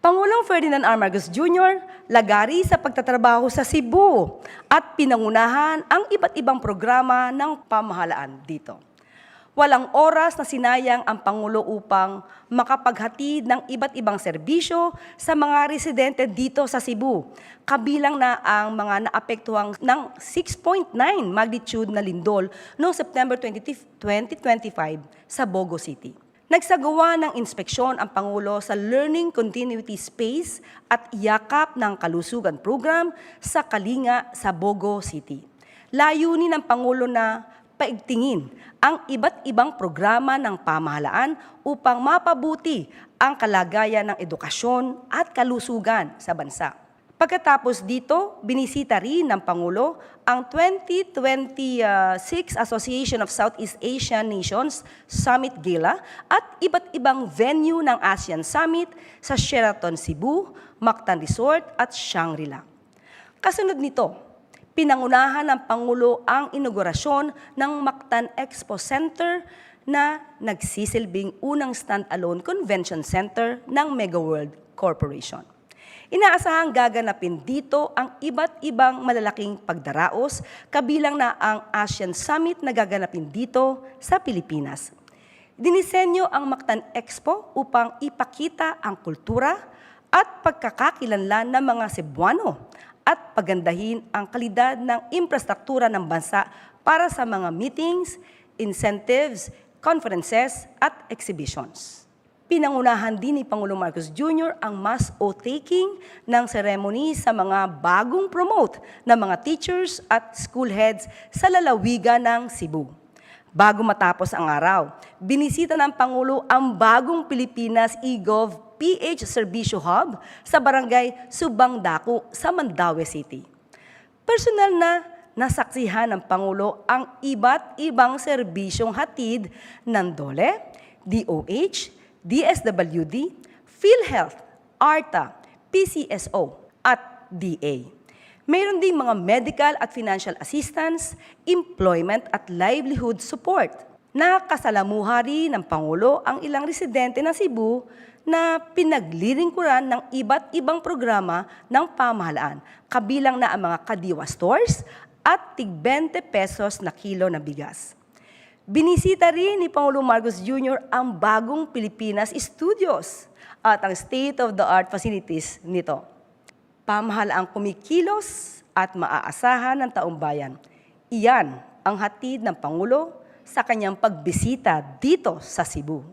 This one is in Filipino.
Pangulong Ferdinand R. Marcos Jr. lagari sa pagtatrabaho sa Cebu at pinangunahan ang iba't ibang programa ng pamahalaan dito. Walang oras na sinayang ang Pangulo upang makapaghatid ng iba't ibang serbisyo sa mga residente dito sa Cebu, kabilang na ang mga naapektuhang ng 6.9 magnitude na lindol noong September 2025 sa Bogo City. Nagsagawa ng inspeksyon ang Pangulo sa Learning Continuity Space at Yakap ng Kalusugan Program sa Kalinga sa Bogo City. Layunin ng Pangulo na paigtingin ang iba't ibang programa ng pamahalaan upang mapabuti ang kalagayan ng edukasyon at kalusugan sa bansa. Pagkatapos dito, binisita rin ng Pangulo ang 2026 Association of Southeast Asian Nations Summit Gala at iba't ibang venue ng ASEAN Summit sa Sheraton Cebu, Mactan Resort at Shangri-La. Kasunod nito, pinangunahan ng Pangulo ang inaugurasyon ng Mactan Expo Center na nagsisilbing unang stand-alone convention center ng Mega World Corporation. Inaasahang gaganapin dito ang iba't ibang malalaking pagdaraos, kabilang na ang ASEAN Summit na gaganapin dito sa Pilipinas. Dinisenyo ang Mactan Expo upang ipakita ang kultura at pagkakakilanlan ng mga Cebuano at pagandahin ang kalidad ng infrastruktura ng bansa para sa mga meetings, incentives, conferences at exhibitions. Pinangunahan din ni Pangulong Marcos Jr. ang mass oath-taking ng ceremony sa mga bagong promote na mga teachers at school heads sa lalawigan ng Cebu. Bago matapos ang araw, binisita ng Pangulo ang bagong Pilipinas eGov PH Servicio Hub sa barangay Subang Dako sa Mandaue City. Personal na nasaksihan ng Pangulo ang iba't ibang serbisyong hatid ng DOLE, DOH, DSWD, PhilHealth, ARTA, PCSO at DA. Mayroon ding mga medical at financial assistance, employment at livelihood support. Nakasalamuha rin ng Pangulo ang ilang residente ng Cebu na pinaglilingkuran ng iba't ibang programa ng pamahalaan, kabilang na ang mga kadiwa stores at tig 20 pesos na kilo na bigas. Binisita rin ni Pangulong Marcos Jr. ang bagong Pilipinas Studios at ang state-of-the-art facilities nito. Pamahalaang kumikilos at maaasahan ng taong bayan. Iyan ang hatid ng Pangulo sa kanyang pagbisita dito sa Cebu.